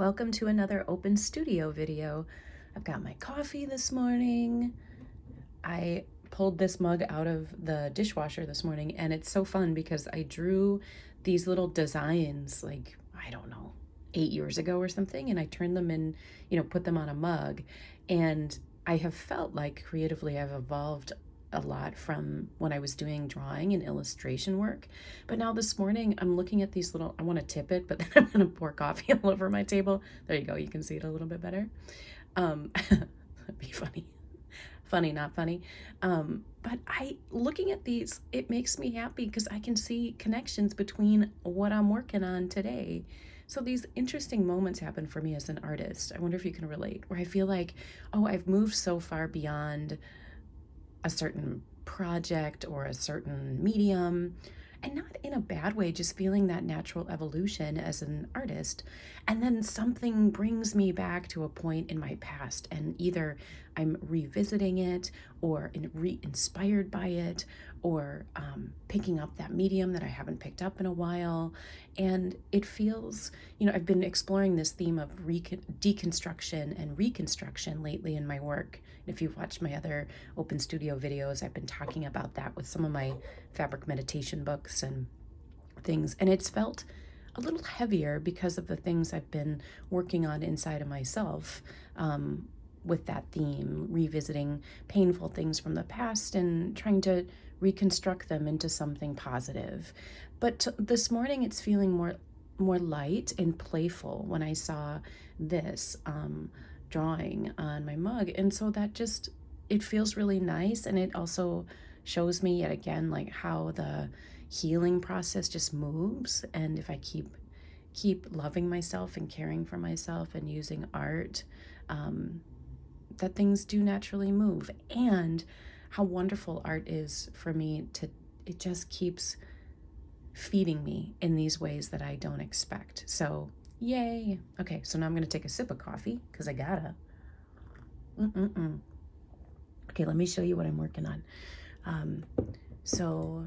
Welcome to another open studio video. I've got my coffee this morning. I pulled this mug out of the dishwasher this morning, and it's so fun because I drew these little designs like, I don't know, 8 years ago or something, and I turned them in, put them on a mug. And I have felt like creatively I've evolved a lot from when I was doing drawing and illustration work. But now this morning I'm looking at these little, I want to tip it, but then I'm going to pour coffee all over my table. There you go. You can see it a little bit better. That'd be funny. Funny, not funny. But looking at these, it makes me happy because I can see connections between what I'm working on today. So these interesting moments happen for me as an artist. I wonder if you can relate, where I feel like, oh, I've moved so far beyond a certain project or a certain medium, and not in a bad way, just feeling that natural evolution as an artist. And then something brings me back to a point in my past, and either I'm revisiting it or re-inspired by it, or picking up that medium that I haven't picked up in a while. And it feels, I've been exploring this theme of deconstruction and reconstruction lately in my work. If you've watched my other open studio videos, I've been talking about that with some of my fabric meditation books and things. And it's felt a little heavier because of the things I've been working on inside of myself, with that theme, revisiting painful things from the past and trying to reconstruct them into something positive. But this morning it's feeling more light and playful when I saw this drawing on my mug. And so that just, it feels really nice. And it also shows me yet again, like how the healing process just moves. And if I keep loving myself and caring for myself and using art, that things do naturally move. And how wonderful art is for me it just keeps feeding me in these ways that I don't expect. So yay. Okay, so now I'm gonna take a sip of coffee because I gotta. Okay, let me show you what I'm working on. So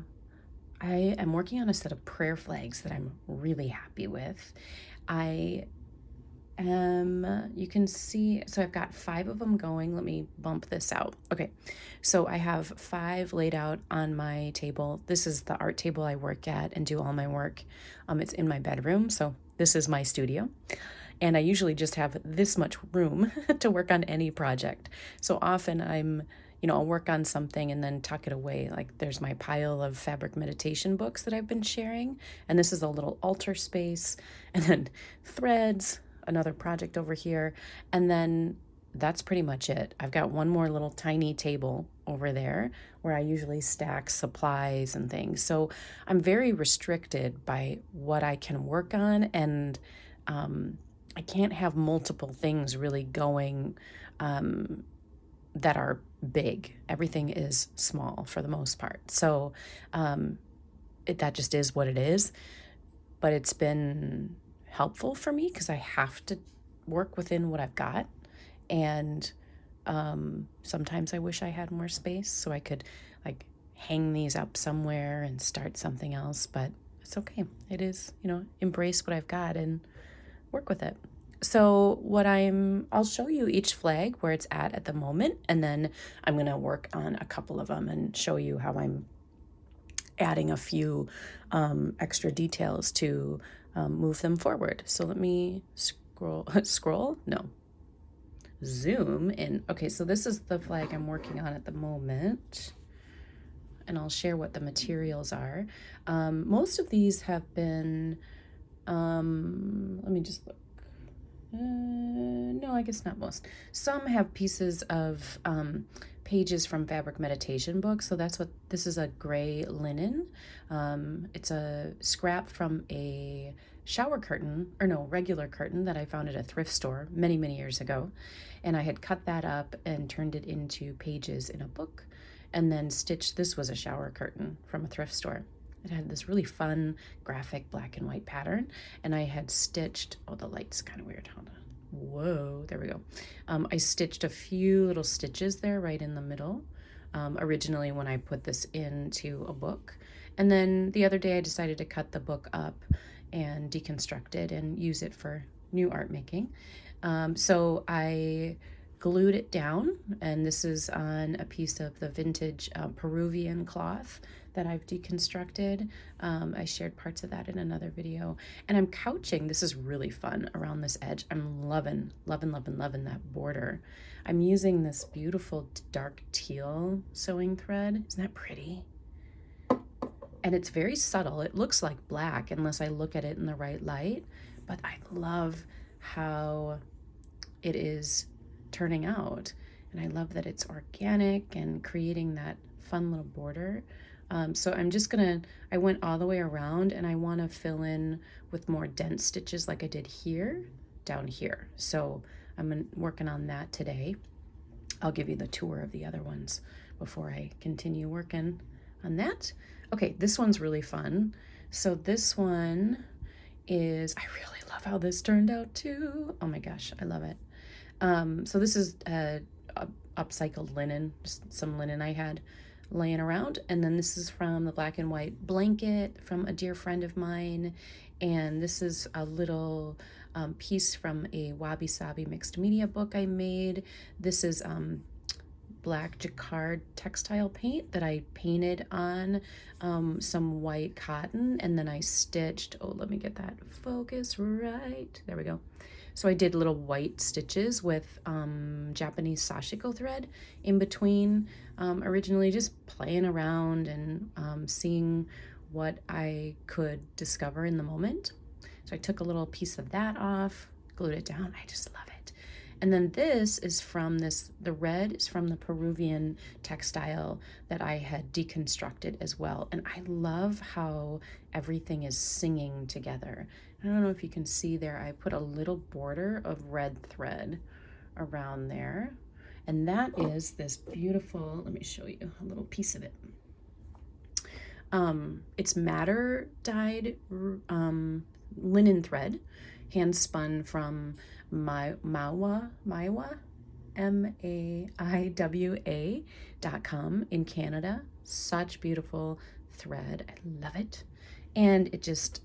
I am working on a set of prayer flags that I'm really happy with. You can see, so I've got 5 of them going. Let me bump this out. Okay, so I have 5 laid out on my table. This is the art table I work at and do all my work. It's in my bedroom, so this is my studio. And I usually just have this much room to work on any project. So often I'll work on something and then tuck it away. Like there's my pile of fabric meditation books that I've been sharing. And this is a little altar space, and then threads, another project over here. And then that's pretty much it. I've got one more little tiny table over there where I usually stack supplies and things. So I'm very restricted by what I can work on, and I can't have multiple things really going that are big. Everything is small for the most part. So that just is what it is. But it's been helpful for me because I have to work within what I've got. And sometimes I wish I had more space so I could like hang these up somewhere and start something else, but it's okay. It is, embrace what I've got and work with it. So I'll show you each flag where it's at the moment, and then I'm going to work on a couple of them and show you how I'm adding a few extra details to move them forward. So let me zoom in. Okay, so this is the flag I'm working on at the moment, and I'll share what the materials are. Most of these have been, let me just look. No, I guess not most. Some have pieces of pages from fabric meditation books. So this is a gray linen. It's a scrap from a regular curtain that I found at a thrift store many, many years ago. And I had cut that up and turned it into pages in a book, and then this was a shower curtain from a thrift store. It had this really fun graphic black and white pattern, and I had stitched, oh, the light's kind of weird. Hold on. Whoa, there we go. I stitched a few little stitches there right in the middle, originally when I put this into a book. And then the other day I decided to cut the book up and deconstruct it and use it for new art making. So I glued it down, and this is on a piece of the vintage Peruvian cloth that I've deconstructed. I shared parts of that in another video. And I'm couching, this is really fun, around this edge. I'm loving that border. I'm using this beautiful dark teal sewing thread. Isn't that pretty? And it's very subtle. It looks like black unless I look at it in the right light, but I love how it is turning out. And I love that it's organic and creating that fun little border. So I'm just gonna, I went all the way around, and I wanna fill in with more dense stitches like I did here, down here. So I'm working on that today. I'll give you the tour of the other ones before I continue working on that. Okay, this one's really fun. So this one is, I really love how this turned out too. Oh my gosh, I love it. So this is upcycled linen, just some linen I had laying around. And then this is from the black and white blanket from a dear friend of mine. And this is a little piece from a Wabi Sabi mixed media book I made. This is black jacquard textile paint that I painted on some white cotton, and then I stitched, oh, let me get that focus right. There we go. So I did little white stitches with Japanese sashiko thread in between, originally just playing around and seeing what I could discover in the moment. So I took a little piece of that off, glued it down. I just love it. And then this is from the red is from the Peruvian textile that I had deconstructed as well. And I love how everything is singing together. I don't know if you can see there, I put a little border of red thread around there. And that is this beautiful, let me show you a little piece of it. It's madder dyed linen thread, hand spun from Maiwa, MAIWA.com in Canada. Such beautiful thread. I love it. And it just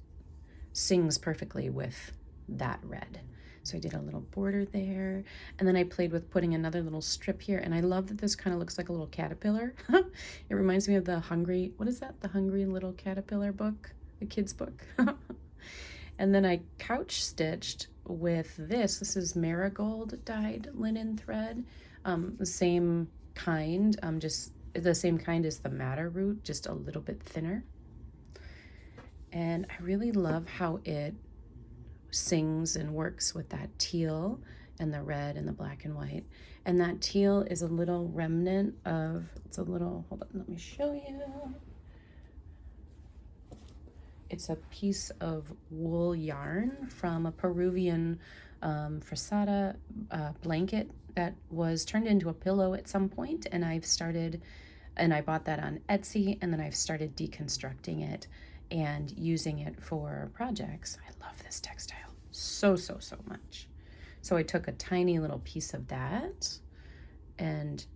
sings perfectly with that red. So I did a little border there, and then I played with putting another little strip here. And I love that this kind of looks like a little caterpillar. It reminds me of the Hungry, what is that? The Hungry Little Caterpillar book, the kids book. And then I couch stitched with this. This is marigold dyed linen thread, the same kind, just the same kind as the madder root, just a little bit thinner. And I really love how it sings and works with that teal and the red and the black and white. And that teal is a little remnant of, it's a little, hold on, let me show you. It's a piece of wool yarn from a Peruvian frisada blanket that was turned into a pillow at some point, and I bought that on Etsy, and then I've started deconstructing it and using it for projects. I love this textile so much. So I took a tiny little piece of that and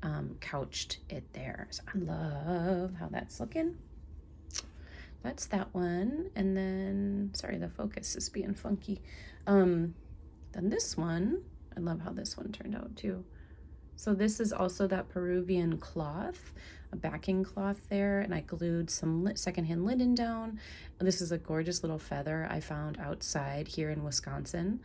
couched it there. So I love how that's looking. That's that one. And then, sorry, the focus is being funky. Then this one, I love how this one turned out too. So this is also that Peruvian cloth, a backing cloth there, and I glued some secondhand linen down. This is a gorgeous little feather I found outside here in Wisconsin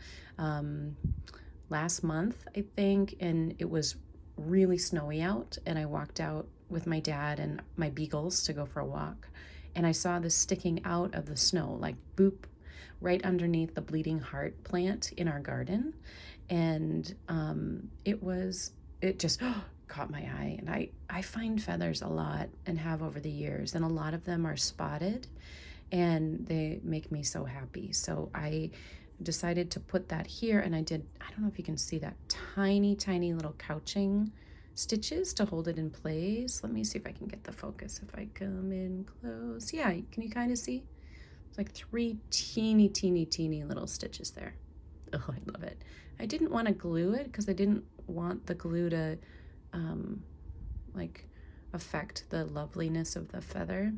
last month, I think, and it was really snowy out, and I walked out with my dad and my beagles to go for a walk, and I saw this sticking out of the snow, like boop, right underneath the bleeding heart plant in our garden. And it just caught my eye. And I find feathers a lot and have over the years, and a lot of them are spotted and they make me so happy. So I decided to put that here, and I don't know if you can see that tiny little couching stitches to hold it in place. Let me see if I can get the focus if I come in close. Yeah, can you kind of see? It's like 3 teeny little stitches there. Oh, I love it. I didn't want to glue it because I didn't want the glue to like affect the loveliness of the feather.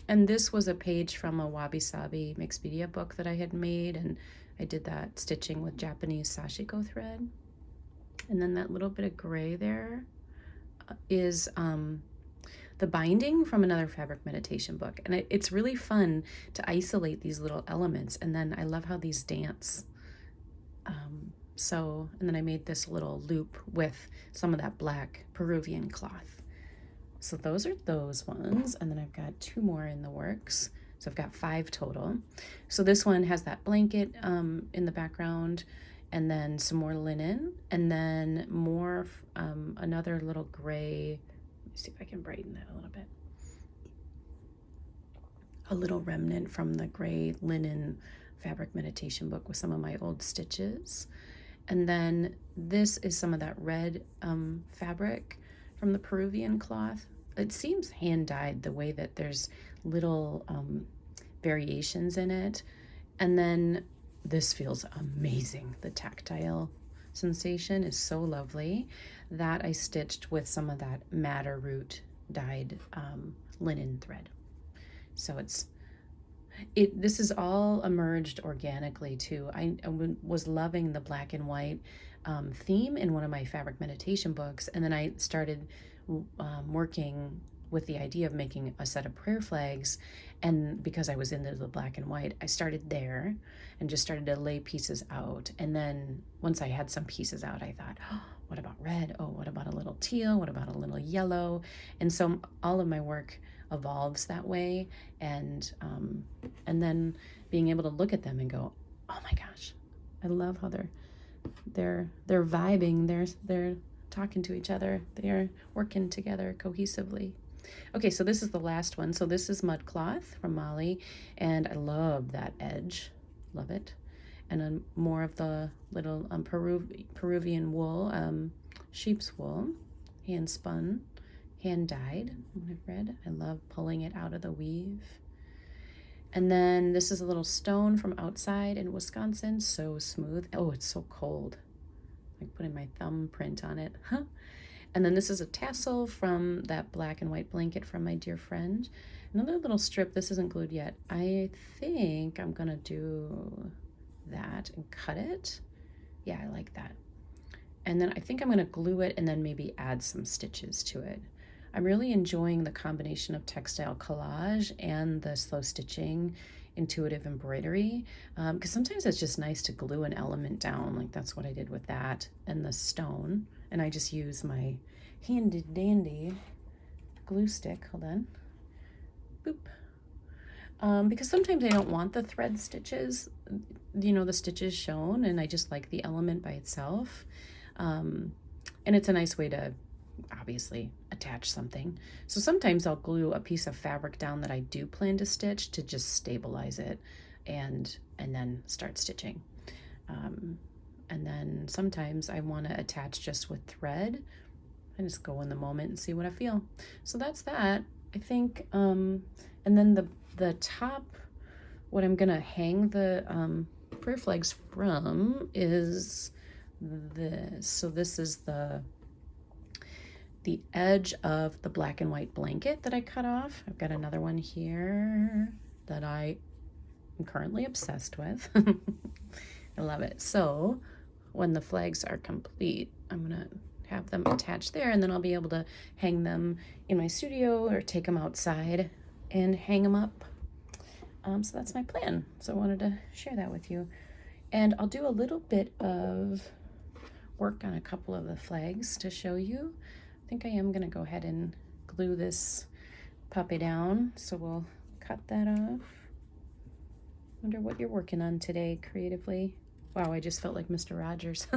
And this was a page from a Wabi Sabi Mixpedia book that I had made, and I did that stitching with Japanese sashiko thread. And then that little bit of gray there is the binding from another fabric meditation book. And it's really fun to isolate these little elements. And then I love how these dance. And then I made this little loop with some of that black Peruvian cloth. So those are those ones. And then I've got 2 more in the works. So I've got 5 total. So this one has that blanket in the background, and then some more linen, and then more, another little gray. Let me see if I can brighten that a little bit. A little remnant from the gray linen fabric meditation book with some of my old stitches. And then this is some of that red fabric from the Peruvian cloth. It seems hand dyed, the way that there's little variations in it. And then this feels amazing. The tactile sensation is so lovely. That I stitched with some of that madder root dyed linen thread. So this is all emerged organically too. I was loving the black and white theme in one of my fabric meditation books, and then I started working with the idea of making a set of prayer flags, and because I was into the black and white, I started there and just started to lay pieces out. And then once I had some pieces out, I thought, oh, what about red? Oh, what about a little teal? What about a little yellow? And so all of my work evolves that way, and then being able to look at them and go, oh my gosh, I love how they're vibing, they're talking to each other, they're working together cohesively. Okay, so this is the last one. So this is mud cloth from Molly, and I love that edge, love it. And then more of the little Peruvian wool, sheep's wool, hand spun, hand dyed. I've read. I love pulling it out of the weave. And then this is a little stone from outside in Wisconsin. So smooth. Oh, it's so cold. Like putting my thumbprint on it. Huh? And then this is a tassel from that black and white blanket from my dear friend. Another little strip. This isn't glued yet. I think I'm gonna do that and cut it. Yeah, I like that. And then I think I'm gonna glue it and then maybe add some stitches to it. I'm really enjoying the combination of textile collage and the slow stitching intuitive embroidery, because sometimes it's just nice to glue an element down. Like that's what I did with that and the stone. And I just use my handy dandy glue stick. Hold on. Boop. Because sometimes I don't want the thread stitches, the stitches shown, and I just like the element by itself. And it's a nice way to obviously attach something. So sometimes I'll glue a piece of fabric down that I do plan to stitch to just stabilize it and then start stitching. And then sometimes I want to attach just with thread. I just go in the moment and see what I feel. So that's that, I think. And then the top, what I'm gonna hang the prayer flags from is this. So this is the edge of the black and white blanket that I cut off. I've got another one here that I am currently obsessed with. I love it. So when the flags are complete, I'm gonna have them attached there, and then I'll be able to hang them in my studio or take them outside and hang them up. So that's my plan. So I wanted to share that with you. And I'll do a little bit of work on a couple of the flags to show you. I think I am gonna go ahead and glue this puppy down. So we'll cut that off. Wonder what you're working on today creatively. Wow, I just felt like Mr. Rogers.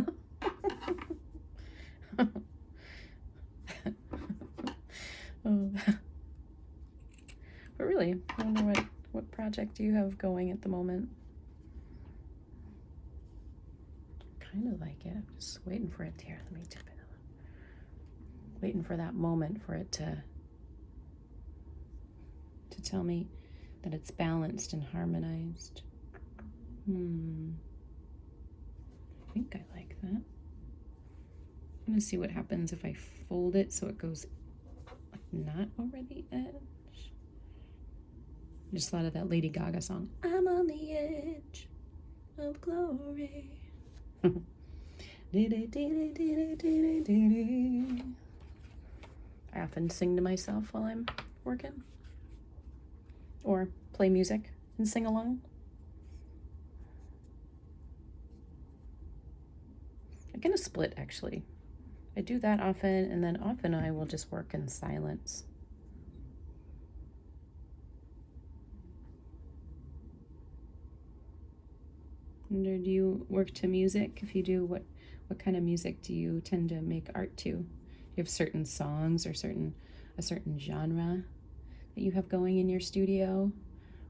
Oh. But really, I wonder what project you have going at the moment. Kind of like it. I'm just waiting for it here. Let me tip it. Waiting for that moment for it to tell me that it's balanced and harmonized. I think I like that. I'm gonna see what happens if I fold it so it goes like not over the edge. Just thought of that Lady Gaga song, I'm on the edge of glory. I often sing to myself while I'm working, or play music and sing along. I'm gonna split, actually. I do that often, and then often I will just work in silence. Or do you work to music? If you do, what kind of music do you tend to make art to? Do you have certain songs or a certain genre that you have going in your studio?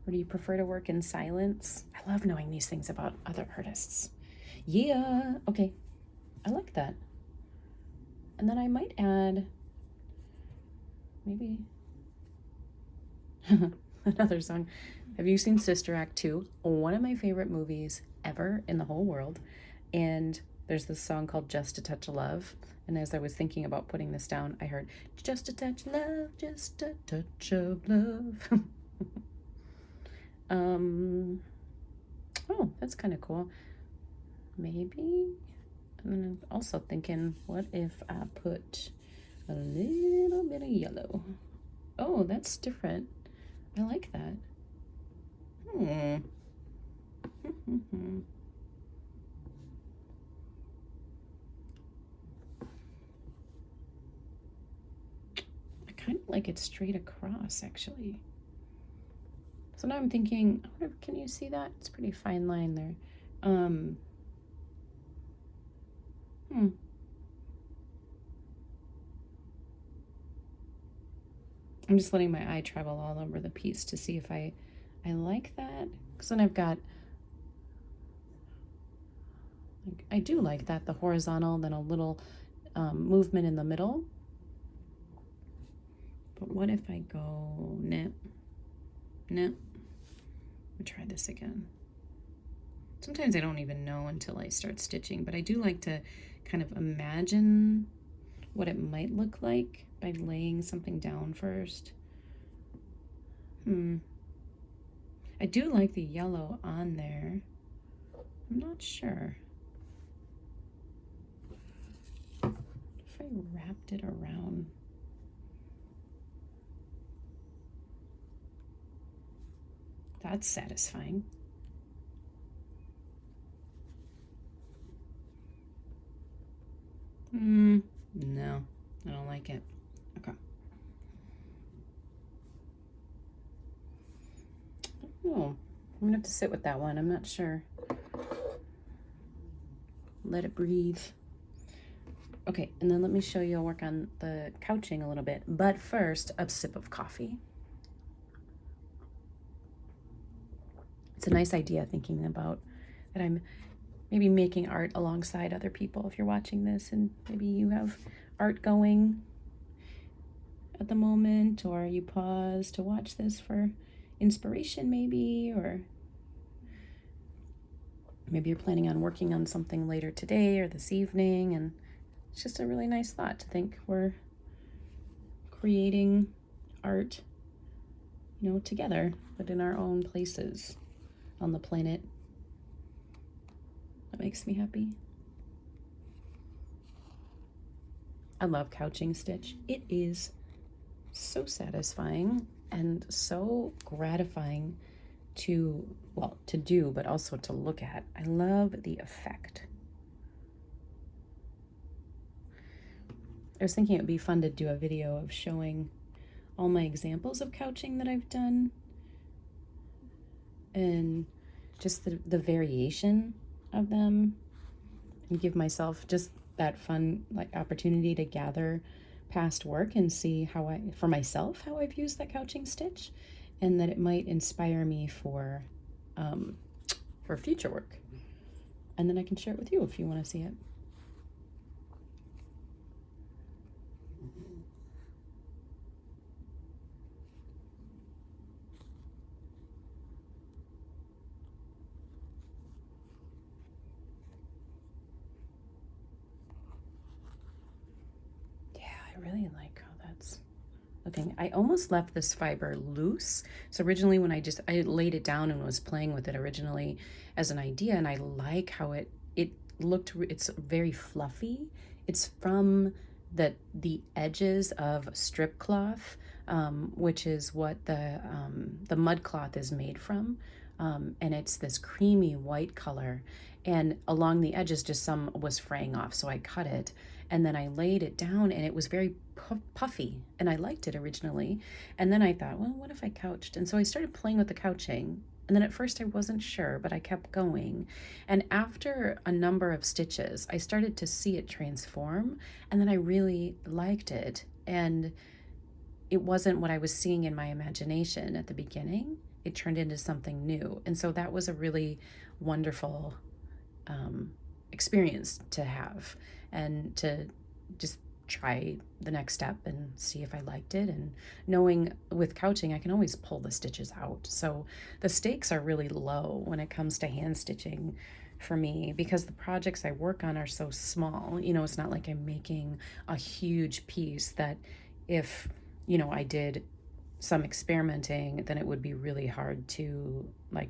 Or do you prefer to work in silence? I love knowing these things about other artists. Yeah, okay, I like that. And then I might add maybe another song. Have you seen Sister Act 2? One of my favorite movies ever in the whole world. And there's this song called Just a Touch of Love. And as I was thinking about putting this down, I heard, just a touch of love, just a touch of love. Oh, that's kind of cool. Maybe. And then I'm also thinking, what if I put a little bit of yellow? Oh, that's different. I like that. I kind of like it straight across, actually. So now I'm thinking, can you see that? It's a pretty fine line there. I'm just letting my eye travel all over the piece to see if I like that. Because then I've got, I do like that, the horizontal, then a little movement in the middle. But what if I go, no. Let me try this again. Sometimes I don't even know until I start stitching, but I do like to kind of imagine what it might look like by laying something down first. I do like the yellow on there. I'm not sure. If I wrapped it around. That's satisfying. No, I don't like it. Okay. Oh, I'm gonna have to sit with that one. I'm not sure. Let it breathe. Okay, and then let me show you. I'll work on the couching a little bit. But first, a sip of coffee. It's a nice idea thinking about that I'm maybe making art alongside other people if you're watching this, and maybe you have art going at the moment, or you pause to watch this for inspiration maybe, or maybe you're planning on working on something later today or this evening, and it's just a really nice thought to think we're creating art, together, but in our own places on the planet. That makes me happy. I love couching stitch. It is so satisfying and so gratifying to do, but also to look at. I love the effect. I was thinking it would be fun to do a video of showing all my examples of couching that I've done, and just the variation of them, and give myself just that fun opportunity to gather past work and see how I've used that couching stitch, and that it might inspire me for future work. And then I can share it with you if you want to see it. I really like how that's looking. I almost left this fiber loose. So originally when I laid it down and was playing with it originally as an idea, and I like how it looked, it's very fluffy. It's from the edges of strip cloth, which is what the mud cloth is made from. And it's this creamy white color, and along the edges just some was fraying off, so I cut it, and then I laid it down, and it was very puffy, and I liked it originally. And then I thought, well, what if I couched? And so I started playing with the couching, and then at first I wasn't sure, but I kept going. And after a number of stitches, I started to see it transform, and then I really liked it. And it wasn't what I was seeing in my imagination at the beginning. It turned into something new. And so that was a really wonderful experience to have, and to just try the next step and see if I liked it. And knowing with couching, I can always pull the stitches out. So the stakes are really low when it comes to hand stitching for me, because the projects I work on are so small. You know, it's not like I'm making a huge piece that if, you know, I did some experimenting, then it would be really hard to like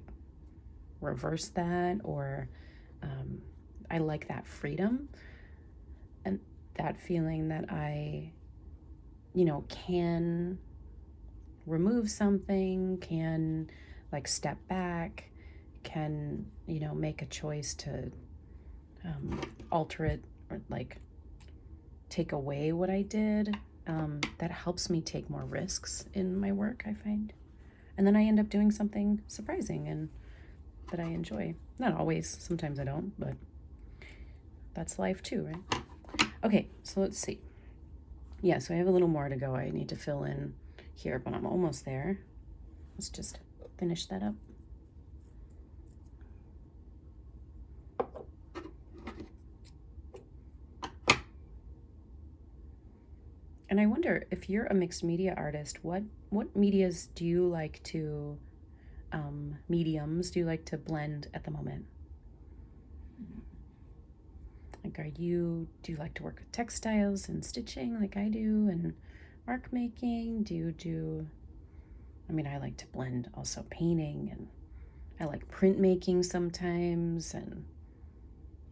reverse that. Or I like that freedom and that feeling that I, you know, can remove something, can like step back, can, you know, make a choice to alter it, or like take away what I did. That helps me take more risks in my work, I find. And then I end up doing something surprising and that I enjoy. Not always, sometimes I don't, but that's life too, right? Okay, so let's see. Yeah, so I have a little more to go. I need to fill in here, but I'm almost there. Let's just finish that up. And I wonder, if you're a mixed media artist, what medias do you like to, mediums do you like to blend at the moment? Like, do you like to work with textiles and stitching like I do, and mark making? Do you do, I mean, I like to blend also painting, and I like printmaking sometimes, and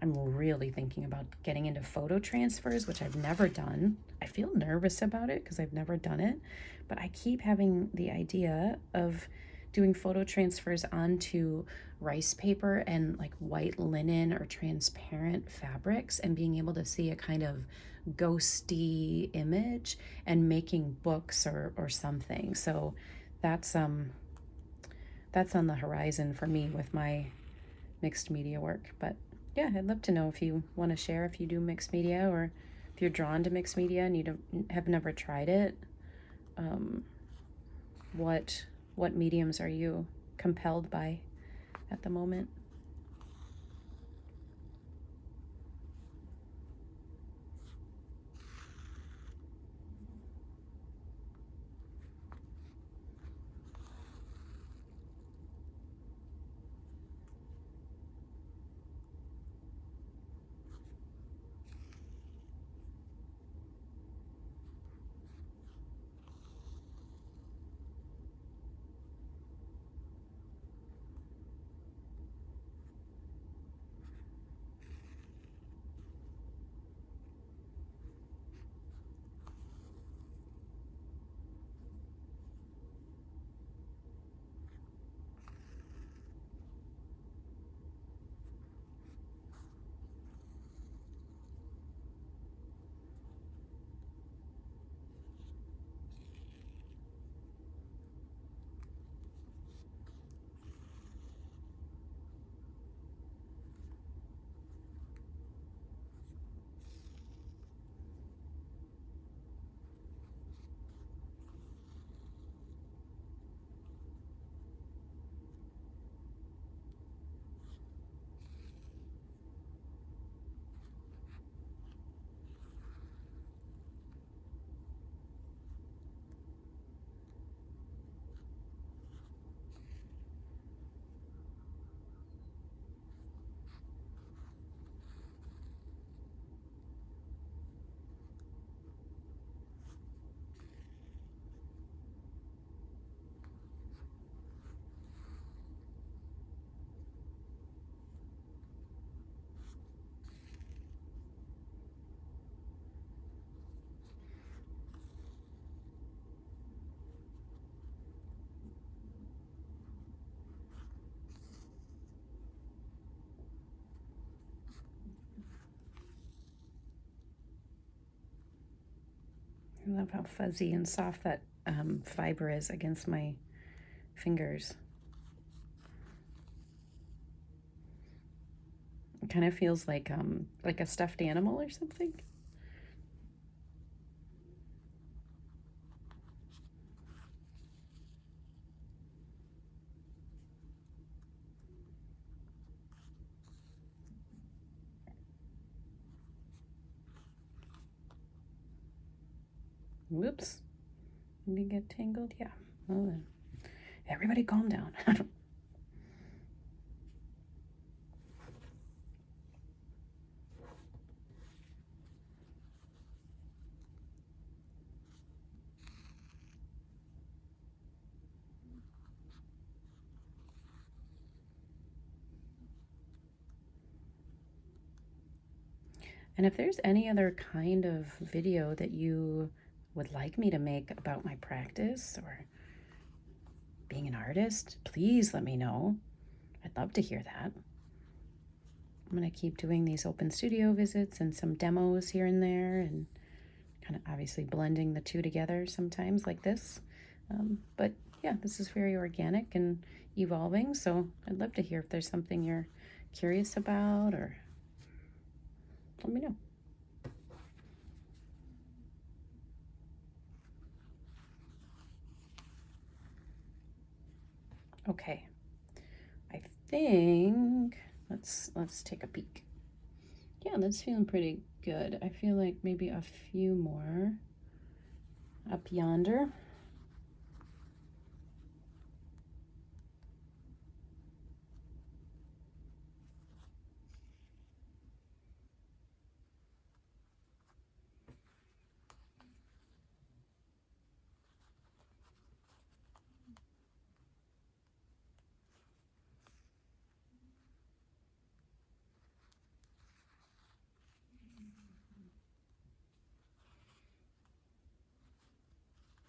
I'm really thinking about getting into photo transfers, which I've never done. I feel nervous about it because I've never done it, but I keep having the idea of doing photo transfers onto rice paper and like white linen or transparent fabrics, and being able to see a kind of ghosty image and making books or something. So that's on the horizon for me with my mixed media work. But yeah, I'd love to know if you want to share if you do mixed media, or if you're drawn to mixed media and you have never tried it. What mediums are you compelled by at the moment? I love how fuzzy and soft that fiber is against my fingers. It kind of feels like a stuffed animal or something. Whoops. Did you get tangled? Yeah. Well then. Everybody calm down. And if there's any other kind of video that you would like me to make about my practice or being an artist, please let me know. I'd love to hear that. I'm going to keep doing these open studio visits and some demos here and there, and kind of obviously blending the two together sometimes like this. But yeah, this is very organic and evolving, so I'd love to hear if there's something you're curious about, or let me know. Okay, I think let's take a peek. Yeah, that's feeling pretty good. I feel like maybe a few more up yonder.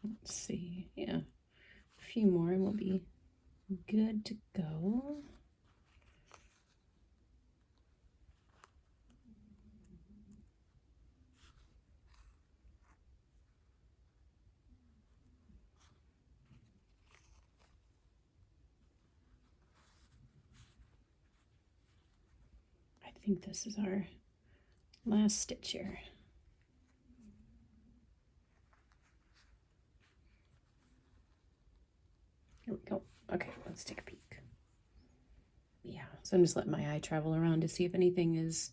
Let's see, yeah, a few more and we'll be good to go. I think this is our last stitch here. Here we go. Okay, let's take a peek. Yeah, so I'm just letting my eye travel around to see if anything is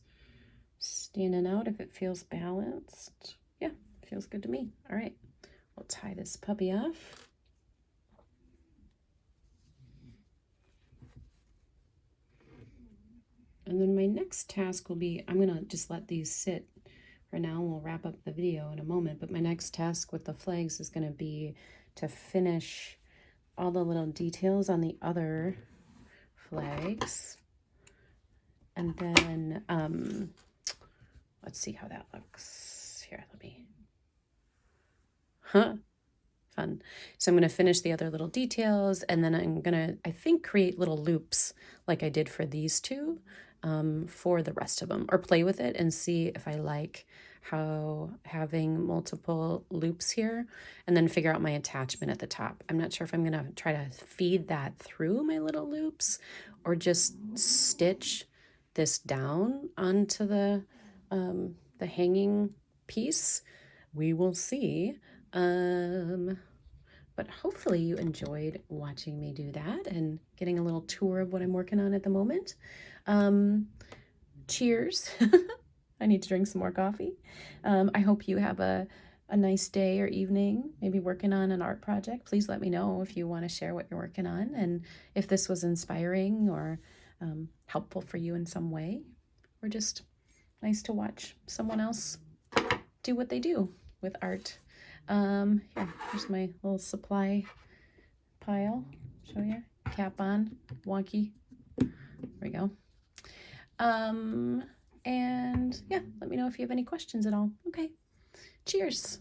standing out, if it feels balanced. Yeah, feels good to me. All right, we'll tie this puppy off. And then my next task will be, I'm gonna just let these sit for now. We'll wrap up the video in a moment, but my next task with the flags is gonna be to finish all the little details on the other flags. And then, let's see how that looks. Here, let me, fun. So I'm gonna finish the other little details, and then I'm gonna, I think, create little loops like I did for these two, for the rest of them, or play with it and see if I like how having multiple loops here, and then figure out my attachment at the top. I'm not sure if I'm gonna try to feed that through my little loops or just stitch this down onto the hanging piece. We will see. But hopefully you enjoyed watching me do that and getting a little tour of what I'm working on at the moment. Cheers. I need to drink some more coffee. I hope you have a nice day or evening, maybe working on an art project. Please let me know if you want to share what you're working on, and if this was inspiring or helpful for you in some way, or just nice to watch someone else do what they do with art. Here, here's my little supply pile. Show you. Cap on, wonky. There we go. And yeah, let me know if you have any questions at all. Okay, cheers.